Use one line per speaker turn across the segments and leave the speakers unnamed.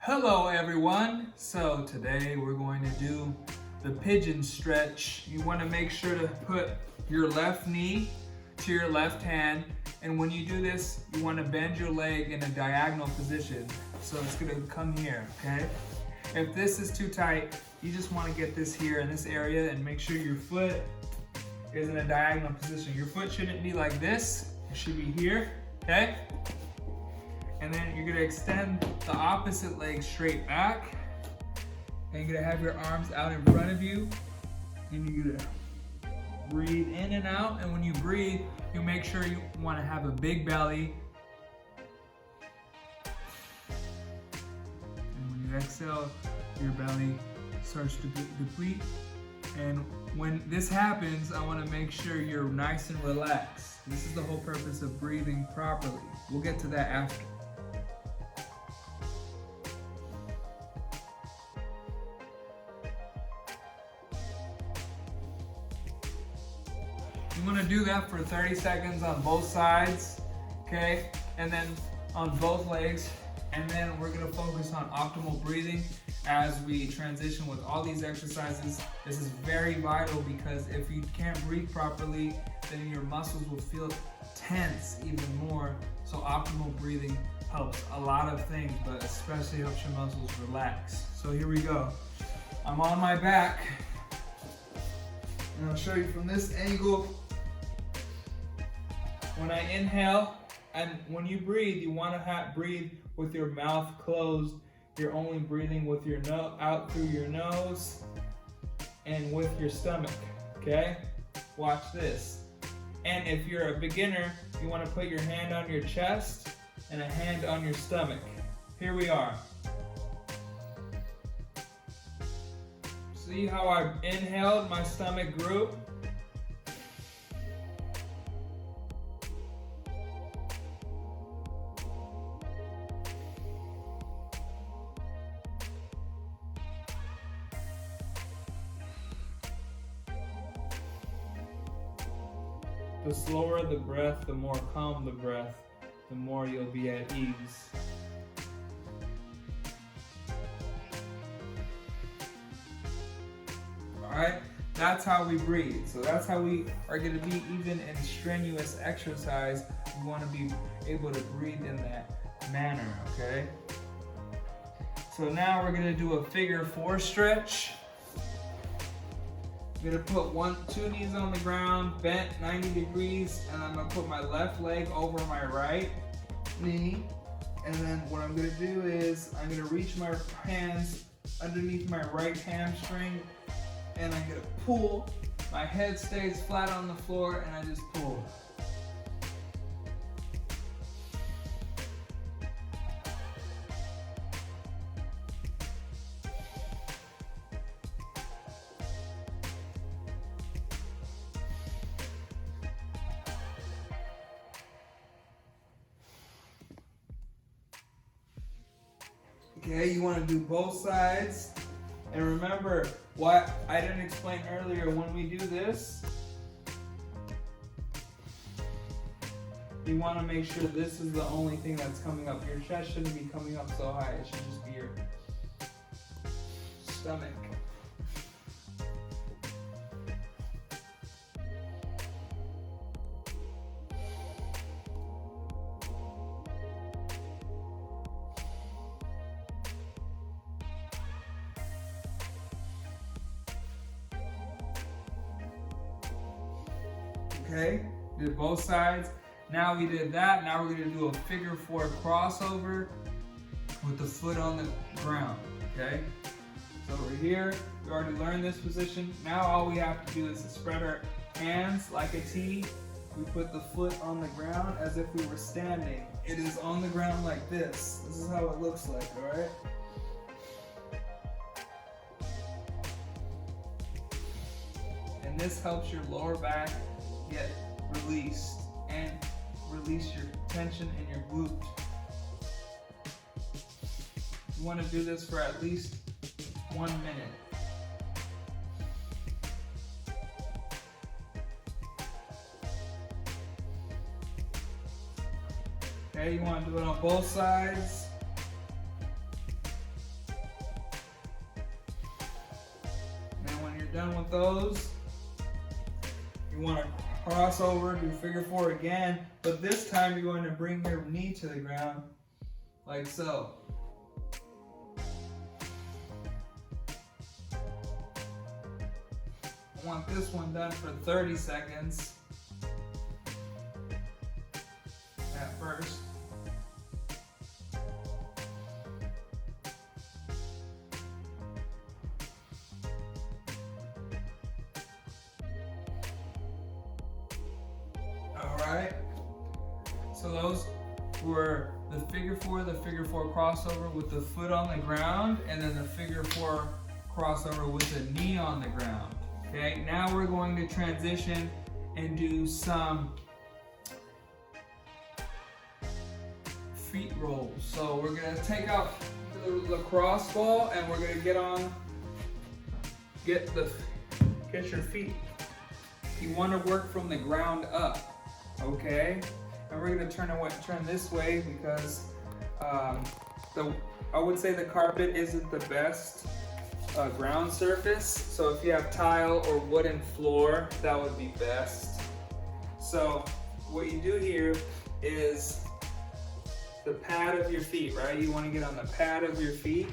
Hello everyone. So today we're going to do the pigeon stretch. You want to make sure to put your left knee to your left hand, and when you do this, you want to bend your leg in a diagonal position. So it's going to come here, okay? If this is too tight, you just want to get this here in this area and make sure your foot is in a diagonal position. Your foot shouldn't be like this. It should be here, okay? And then you're gonna extend the opposite leg straight back. And you're gonna have your arms out in front of you. And you're gonna breathe in and out. And when you breathe, you make sure you wanna have a big belly. And when you exhale, your belly starts to deplete. And when this happens, I wanna make sure you're nice and relaxed. This is the whole purpose of breathing properly. We'll get to that after. You want to do that for 30 seconds on both sides, okay? And then on both legs. And then we're going to focus on optimal breathing as we transition with all these exercises. This is very vital because if you can't breathe properly, then your muscles will feel tense even more. So optimal breathing helps a lot of things, but especially helps your muscles relax. So here we go. I'm on my back. And I'll show you from this angle. When I inhale, and when you breathe, you want to breathe with your mouth closed. You're only breathing with your nose out through your nose and with your stomach, okay? Watch this. And if you're a beginner, you want to put your hand on your chest and a hand on your stomach. Here we are. See how I inhaled, my stomach grew? The slower the breath, the more calm the breath, the more you'll be at ease. Alright, that's how we breathe. So that's how we are going to be even in strenuous exercise. We want to be able to breathe in that manner, okay? So now we're going to do a figure 4 stretch. I'm going to put two knees on the ground, bent 90 degrees, and I'm going to put my left leg over my right knee. And then what I'm going to do is I'm going to reach my hands underneath my right hamstring, and I'm going to pull. My head stays flat on the floor, and I just pull. Okay, you want to do both sides. And remember what I didn't explain earlier, when we do this, you want to make sure this is the only thing that's coming up. Your chest shouldn't be coming up so high. It should just be your stomach. Okay, did both sides. Now we did that. Now we're going to do a figure 4 crossover with the foot on the ground. Okay, so we're here. We already learned this position. Now all we have to do is spread our hands like a T. We put the foot on the ground as if we were standing. It is on the ground like this. This is how it looks like, all right? And this helps your lower back get released and release your tension in your glute. You want to do this for at least 1 minute. Okay, you want to do it on both sides. you're done with those, you want to cross over, do figure four again, but this time you're going to bring your knee to the ground, like so. I want this one done for 30 seconds at first. Alright, so those were the figure four crossover with the foot on the ground, and then the figure four crossover with the knee on the ground. Okay, now we're going to transition and do some feet rolls. So we're gonna take out the lacrosse ball and we're gonna get your feet. You want to work from the ground up, okay? And we're gonna turn this way because I would say the carpet isn't the best ground surface. So if you have tile or wooden floor, that would be best. So what you do here is the pad of your feet, right? You want to get on the pad of your feet.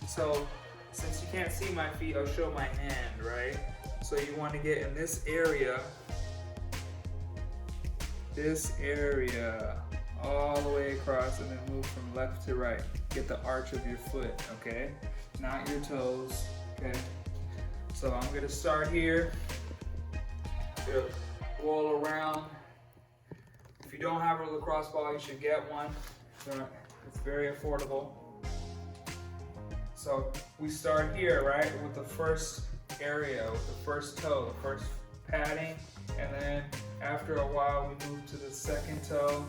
So since you can't see my feet, I'll show my hand, right? So you want to get in this area all the way across, and then move from left to right. Get the arch of your foot, okay? Not your toes, okay? So I'm gonna start here. Gonna roll around. If you don't have a lacrosse ball, you should get one. It's very affordable. So we start here, right, with the first area, with the first toe, the first padding, and then after a while we move to the second toe,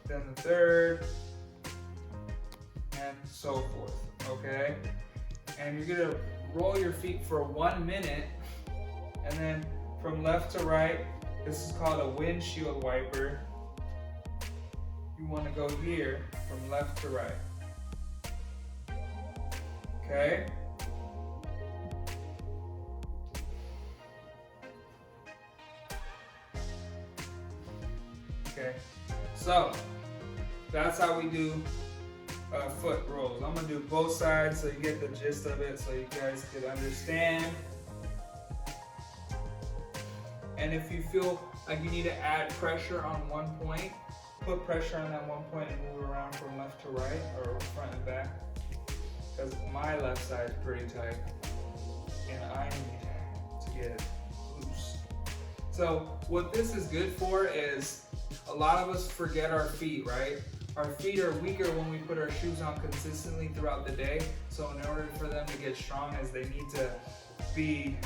then the third, and so forth, okay? And you're gonna roll your feet for 1 minute, and then from left to right, this is called a windshield wiper. You wanna go here, from left to right, okay? Okay, so that's how we do foot rolls. I'm gonna do both sides so you get the gist of it, so you guys can understand. And if you feel like you need to add pressure on one point, put pressure on that one point and move around from left to right or front and back. Because my left side is pretty tight and I need to get it loose. So what this is good for is, a lot of us forget our feet, right? Our feet are weaker when we put our shoes on consistently throughout the day. So in order for them to get strong, as they need to be,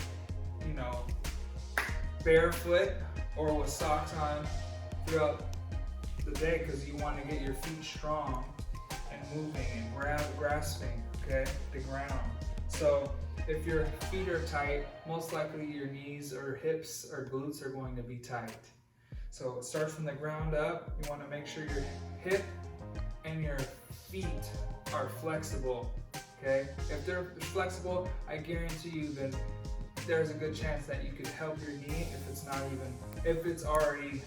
you know, barefoot or with socks on throughout the day, because you want to get your feet strong and moving and grasping, okay, the ground. So if your feet are tight, most likely your knees or hips or glutes are going to be tight. So it starts from the ground up. You want to make sure your hip and your feet are flexible, okay? If they're flexible, I guarantee you then there's a good chance that you could help your knee if it's already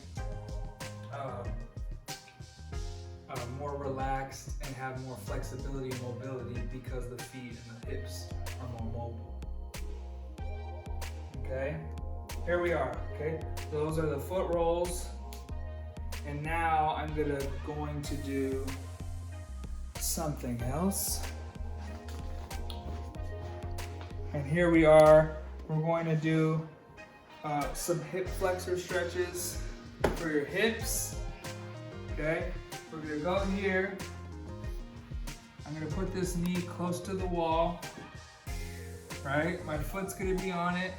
more relaxed and have more flexibility and mobility, because the feet and the hips are more mobile. Okay, here we are, okay? Those are the foot rolls. And now I'm going to do something else. And here we are. We're going to do some hip flexor stretches for your hips. Okay, we're gonna go here. I'm gonna put this knee close to the wall, right? My foot's gonna be on it.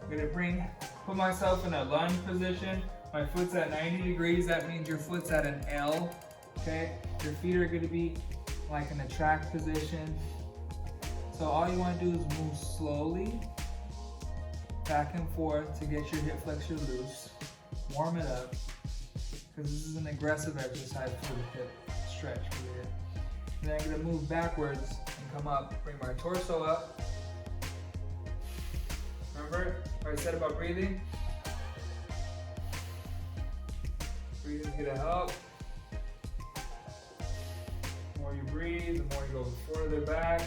I'm gonna put myself in a lunge position. My foot's at 90 degrees, that means your foot's at an L, okay? Your feet are gonna be like in a track position. So all you wanna do is move slowly back and forth to get your hip flexor loose. Warm it up, because this is an aggressive exercise for the hip stretch for the hip. And then I'm gonna move backwards and come up, bring my torso up. Remember what I said about breathing? Breathing's gonna help. The more you breathe, the more you go further back.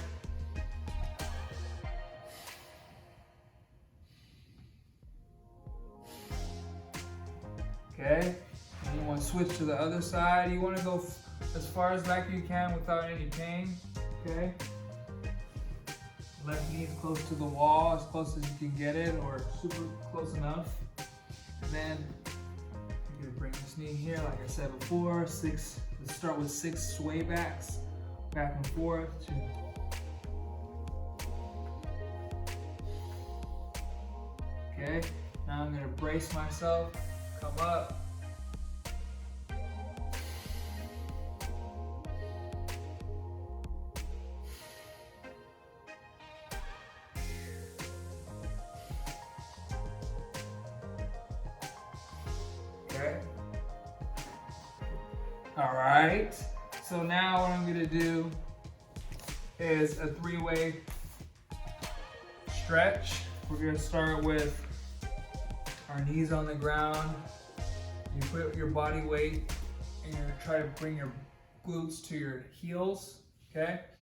Okay, and you want to switch to the other side. You want to go as far as back you can without any pain. Okay, left knee is close to the wall, as close as you can get it, or super close enough. And then you're gonna bring this knee here, like I said before. Let's start with 6 sway backs, back and forth. Okay, now I'm gonna brace myself. Come up. Okay. All right. So now what I'm gonna do is a 3-way stretch. We're gonna start with our knees on the ground. You put your body weight and you're gonna try to bring your glutes to your heels, okay?